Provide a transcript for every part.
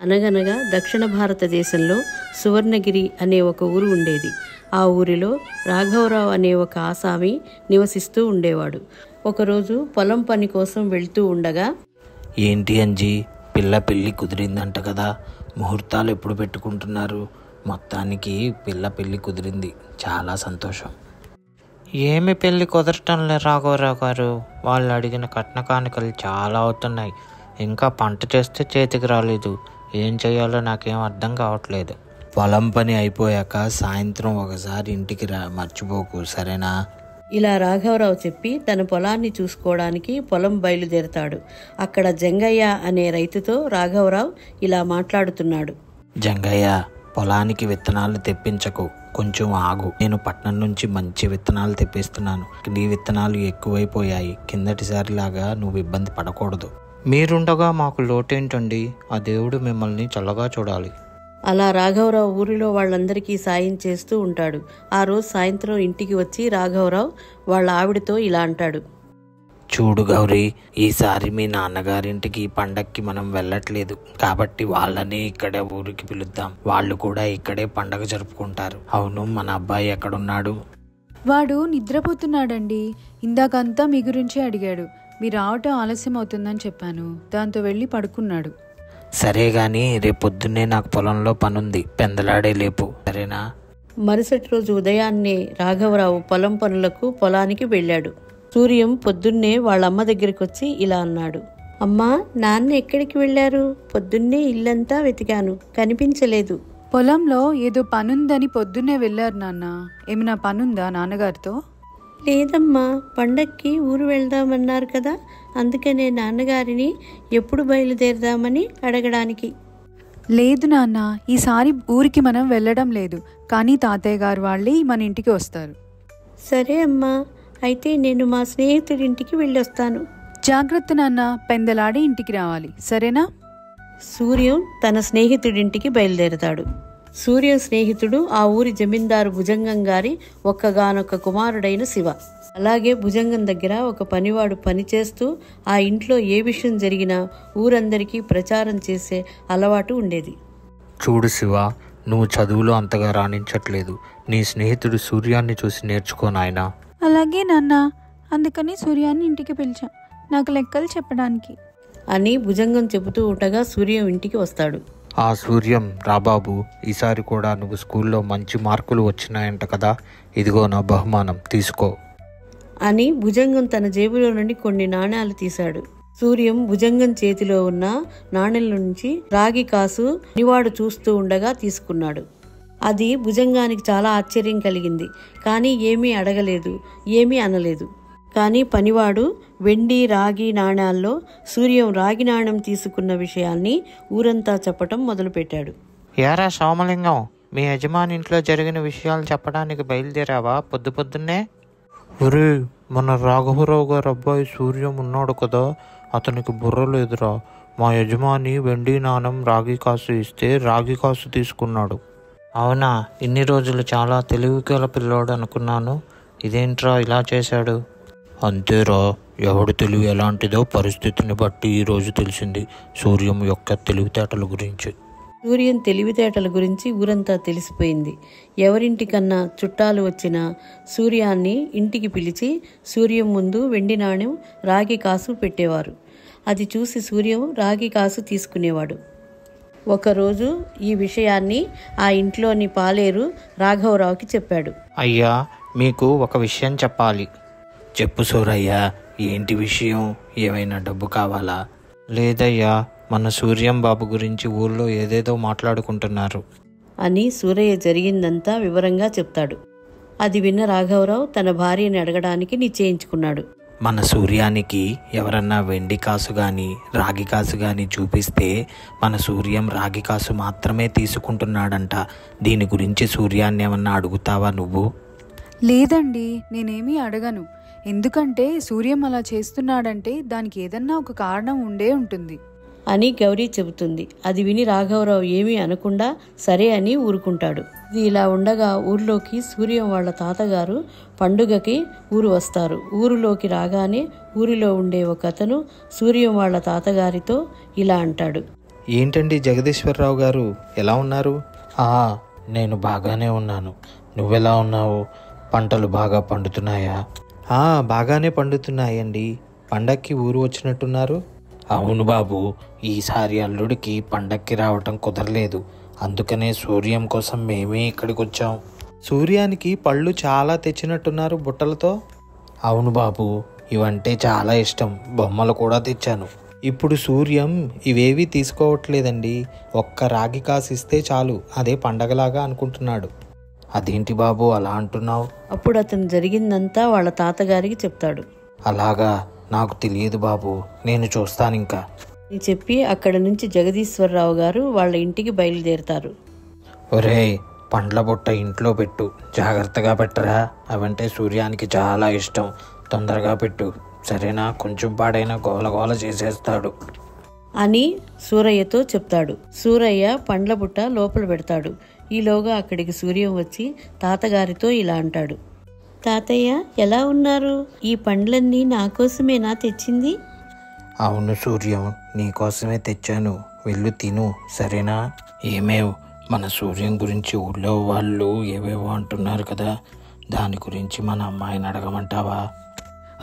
అనగనగా దక్షిణ భారతదేశంలో సువర్ణగిరి అనే ఒక ఊరు ఉండేది. ఆ ఊరిలో రాఘవరావు అనే ఒక ఆసామి నివసిస్తూ ఉండేవాడు. ఒకరోజు పొలం పని కోసం వెళ్తూ ఉండగా, ఏంటి అంజీ, పిల్ల పెళ్ళి కుదిరిందంట కదా, ముహూర్తాలు ఎప్పుడు పెట్టుకుంటున్నారు? మొత్తానికి పిల్ల పెళ్ళి కుదిరింది, చాలా సంతోషం. ఏమి పెళ్ళి కుదరటం లే రాఘవరావు గారు, వాళ్ళు అడిగిన కట్న కానుకలు చాలా అవుతున్నాయి. ఇంకా పంట చేస్తే చేతికి రాలేదు. ఏం చేయాలో నాకేం అర్థం కావట్లేదు. పొలం పని అయిపోయాక సాయంత్రం ఒకసారి ఇంటికి మర్చిపోకు, సరేనా? ఇలా రాఘవరావు చెప్పి తన పొలాన్ని చూసుకోవడానికి పొలం బయలుదేరతాడు. అక్కడ జంగయ్య అనే రైతుతో రాఘవరావు ఇలా మాట్లాడుతున్నాడు. జంగయ్య, పొలానికి విత్తనాలు తెప్పించకు, కొంచెం ఆగు. నేను పట్నం నుంచి మంచి విత్తనాలు తెప్పిస్తున్నాను. నీ విత్తనాలు ఎక్కువైపోయాయి. కిందటిసారిలాగా నువ్వు ఇబ్బంది పడకూడదు. మీరుండగా మాకు లోటేంటండి? ఆ దేవుడు మిమ్మల్ని చల్లగా చూడాలి. అలా రాఘవరావు ఊరిలో వాళ్ళందరికీ సాయం చేస్తూ ఉంటాడు. ఆ రోజు సాయంత్రం ఇంటికి వచ్చి రాఘవరావు వాళ్ళ ఆవిడతో ఇలా అంటాడు. చూడు గౌరీ, ఈసారి మీ నాన్నగారింటికి పండక్కి మనం వెళ్ళట్లేదు కాబట్టి వాళ్ళని ఇక్కడే ఊరికి పిలుద్దాం. వాళ్ళు కూడా ఇక్కడే పండగ జరుపుకుంటారు. అవును, మన అబ్బాయి ఎక్కడున్నాడు? వాడు నిద్రపోతున్నాడండి. ఇందాకంతా మీ గురించే అడిగాడు. మీరు రావటం ఆలస్యం అవుతుందని చెప్పాను. దాంతో వెళ్ళి పడుకున్నాడు. సరే గాని రేపొద్దున్నే నాకు పొలంలో పనుంది, పెందలాడే లేపు, సరేనా? మరుసటి రోజు ఉదయాన్నే రాఘవరావు పొలం పనులకు పొలానికి వెళ్ళాడు. సూర్యం పొద్దున్నే వాళ్ళమ్మ దగ్గరికి వచ్చి ఇలా అన్నాడు. అమ్మా, నాన్న ఎక్కడికి వెళ్ళారు? పొద్దున్నే ఇల్లంతా వెతికాను, కనిపించలేదు. పొలంలో ఏదో పనుందని పొద్దున్నే వెళ్ళారు నాన్న. ఏమైనా పనుందా నాన్నగారితో? లేదమ్మా, పండక్కి ఊరు వెళ్దామన్నారు కదా, అందుకనే నాన్నగారిని ఎప్పుడు బయలుదేరదామని అడగడానికి. లేదు నాన్న, ఈసారి ఊరికి మనం వెళ్ళడం లేదు. కానీ తాతయ్య గారు వాళ్ళే మన ఇంటికి వస్తారు. సరే అమ్మా, అయితే నేను మా స్నేహితుడింటికి వెళ్ళొస్తాను. జాగ్రత్త నాన్న, పెందలాడి ఇంటికి రావాలి, సరేనా? సూర్యం తన స్నేహితుడింటికి బయలుదేరతాడు. సూర్యం స్నేహితుడు ఆ ఊరి జమీందారు భుజంగం గారి ఒక్కగానొక్క కుమారుడైన శివ. అలాగే భుజంగం దగ్గర ఒక పనివాడు పనిచేస్తూ ఆ ఇంట్లో ఏ విషయం జరిగినా ఊరందరికీ ప్రచారం చేసే అలవాటు ఉండేది. చూడు శివ, నువ్వు చదువులో అంతగా రాణించట్లేదు. నీ స్నేహితుడు సూర్యాన్ని చూసి నేర్చుకో నాయనా. అలాగే నాన్న, అందుకని సూర్యాన్ని ఇంటికి పిలిచా, నాకు లెక్కలు చెప్పడానికి అని భుజంగం చెబుతూ ఉండగా సూర్యం ఇంటికి వస్తాడు. ఆ సూర్యం, రాబాబు, ఈసారి కూడా నువ్వు స్కూల్లో మంచి మార్కులు వచ్చినాయంట కదా, ఇదిగో నా బహుమానం, తీసుకో అని భుజంగం తన జేబులో నుండి కొన్ని నాణేలు తీశాడు. సూర్యం భుజంగం చేతిలో ఉన్న నాణెల నుంచి రాగి కాసు పనివాడు చూస్తూ ఉండగా తీసుకున్నాడు. అది భుజంగానికి చాలా ఆశ్చర్యం కలిగింది. కానీ ఏమీ అడగలేదు, ఏమీ అనలేదు. కానీ పనివాడు వెండి రాగి నాణాల్లో సూర్యం రాగి నాణం తీసుకున్న విషయాన్ని ఊరంతా చెప్పటం మొదలుపెట్టాడు. ఏరా సోమలింగం, మీ యజమాని ఇంట్లో జరిగిన విషయాలు చెప్పడానికి బయలుదేరావా పొద్దున్నే? ఒరే, మన రాఘవరావు గారు అబ్బాయి సూర్యం ఉన్నాడు కదా, అతనికి బుర్ర లేదురా. మా యజమాని వెండి నాణం రాగి కాసు ఇస్తే రాగి కాసు తీసుకున్నాడు. అవునా? ఇన్ని రోజులు చాలా తెలివిగల పిల్లోడు అనుకున్నాను. ఇదేంట్రా ఇలా చేశాడు? అంతేరా, ఎవడు తెలివి ఎలాంటిదో పరిస్థితిని బట్టి ఈరోజు తెలిసింది సూర్యం యొక్క తెలివితేటల గురించి. సూర్యం తెలివితేటల గురించి ఊరంతా తెలిసిపోయింది. ఎవరింటికన్నా చుట్టాలు వచ్చినా సూర్యాన్ని ఇంటికి పిలిచి సూర్యం ముందు వెండి నాణెం రాగి కాసు పెట్టేవారు. అది చూసి సూర్యం రాగి కాసు తీసుకునేవాడు. ఒకరోజు ఈ విషయాన్ని ఆ ఇంట్లోని పాలేరు రాఘవరావుకి చెప్పాడు. అయ్యా, మీకు ఒక విషయం చెప్పాలి. చెప్పు సూరయ్య, ఏంటి విషయం? ఏమైనా డబ్బు కావాలా? లేదయ్యా, మన సూర్యం బాబు గురించి ఊళ్ళో ఏదేదో మాట్లాడుకుంటున్నారు అని సూరయ్య జరిగిందంతా వివరంగా చెప్తాడు. అది విన్న రాఘవరావు తన భార్యని అడగడానికి నిశ్చయించుకున్నాడు. మన సూర్యానికి ఎవరన్నా వెండి కాసు గాని రాగి కాసు గాని చూపిస్తే మన సూర్యం రాగి కాసు మాత్రమే తీసుకుంటున్నాడంట. దీని గురించి సూర్యాన్ని ఏమన్నా అడుగుతావా నువ్వు? లేదండి, నేనేమీ అడగను. ఎందుకంటే సూర్యం అలా చేస్తున్నాడంటే దానికి ఏదన్నా ఒక కారణం ఉండే ఉంటుంది అని గౌరీ చెబుతుంది. అది విని రాఘవరావు ఏమీ అనకుండా సరే అని ఊరుకుంటాడు. ఇది ఇలా ఉండగా ఊర్లోకి సూర్యం వాళ్ళ తాతగారు పండుగకి ఊరు వస్తారు. ఊరిలోకి రాగానే ఊరిలో ఉండే ఒక అతను సూర్యం వాళ్ళ తాతగారితో ఇలా అంటాడు. ఏంటండి జగదీశ్వరరావు గారు, ఎలా ఉన్నారు? నేను బాగానే ఉన్నాను. నువ్వెలా ఉన్నావు? పంటలు బాగా పండుతున్నాయా? బాగానే పండుతున్నాయండి. పండక్కి ఊరు వచ్చినట్టున్నారు? అవును బాబు, ఈసారి అల్లుడికి పండక్కి రావటం కుదరలేదు. అందుకనే సూర్యం కోసం మేమే ఇక్కడికి వచ్చాం. సూర్యానికి పళ్ళు చాలా తెచ్చినట్టున్నారు బుట్టలతో. అవును బాబు, ఇవంటే చాలా ఇష్టం. బొమ్మలు కూడా తెచ్చాను. ఇప్పుడు సూర్యం ఇవేవి తీసుకోవట్లేదండి. ఒక్క రాగి కాసు ఇస్తే చాలు, అదే పండగలాగా అనుకుంటున్నాడు. అదేంటి బాబు అలా అంటున్నావు? అప్పుడు అతను జరిగిందంతా వాళ్ళ తాతగారికి చెప్తాడు. అలాగా, నాకు తెలియదు బాబు, నేను చూస్తాను ఇంకా అని చెప్పి అక్కడి నుంచి జగదీశ్వరరావు గారు వాళ్ళ ఇంటికి బయలుదేరుతారు. ఒరేయ్, పండ్ల బుట్ట ఇంట్లో పెట్టు, జాగ్రత్తగా పెట్టరా. అవంటే సూర్యానికి చాలా ఇష్టం. తొందరగా పెట్టు, సరేనా? కొంచెం పాడైనా గోలగోల చేసేస్తాడు అని సూరయ్యతో చెప్తాడు. సూరయ్య పండ్ల బుట్ట లోపల పెడతాడు. ఈలోగా అక్కడికి సూర్యం వచ్చి తాతగారితో ఇలా అంటాడు. తాతయ్య, ఎలా ఉన్నారు? ఈ పండ్లన్నీ నా కోసమేనా తెచ్చింది? అవును సూర్యం, నీకోసమే తెచ్చాను. వెళ్ళు తిను, సరేనా? ఏమేవ్, మన సూర్యం గురించి ఊళ్ళో వాళ్ళు ఏవేవో అంటున్నారు కదా, దాని గురించి మన అమ్మాయిని అడగమంటావా?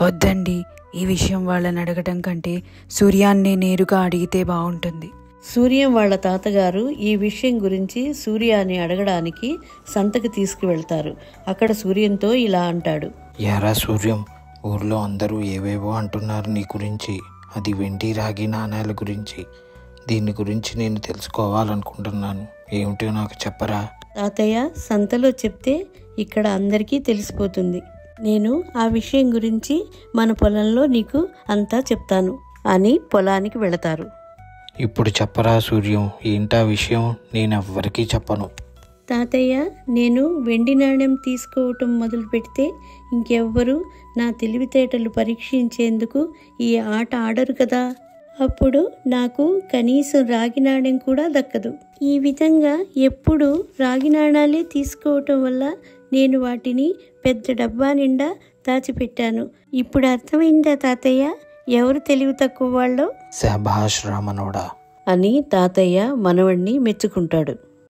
వద్దండి, ఈ విషయం వాళ్ళని అడగటం కంటే సూర్యాన్నే నేరుగా అడిగితే బాగుంటుంది. సూర్యం వాళ్ళ తాతగారు ఈ విషయం గురించి సూర్యాన్ని అడగడానికి సంతకి తీసుకువెళ్తారు. అక్కడ సూర్యంతో ఇలా అంటాడు. యారా సూర్యం, ఊర్లో అందరూ ఏవేవో అంటున్నారు నీ గురించి. అది వెండి రాగి నాణేల గురించి. దీని గురించి నేను తెలుసుకోవాలనుకుంటున్నాను. ఏమిటో నాకు చెప్పరా? తాతయ్య, సంతలో చెప్తే ఇక్కడ అందరికీ తెలిసిపోతుంది. నేను ఆ విషయం గురించి మన పొలంలో నీకు అంతా చెప్తాను అని పొలానికి వెళతారు. ఇప్పుడు చెప్పరా సూర్యం, ఏంటా విషయం? నేనెవ్వరికీ చెప్పను. తాతయ్య, నేను వెండి నాణ్యం తీసుకోవటం మొదలు పెడితే ఇంకెవ్వరూ నా తెలివితేటలు పరీక్షించేందుకు ఈ ఆట ఆడరు కదా. అప్పుడు నాకు కనీసం రాగి నాణ్యం కూడా దక్కదు. ఈ విధంగా ఎప్పుడు రాగి నాణాలే తీసుకోవటం వల్ల నేను వాటిని పెద్ద డబ్బా నిండా దాచిపెట్టాను. ఇప్పుడు అర్థమైందా తాతయ్య, ఎవరు తెలివి తక్కువ వాళ్ళో? శభాష్ రామనోడా అని తాతయ్య మనవణ్ణి మెచ్చుకుంటాడు.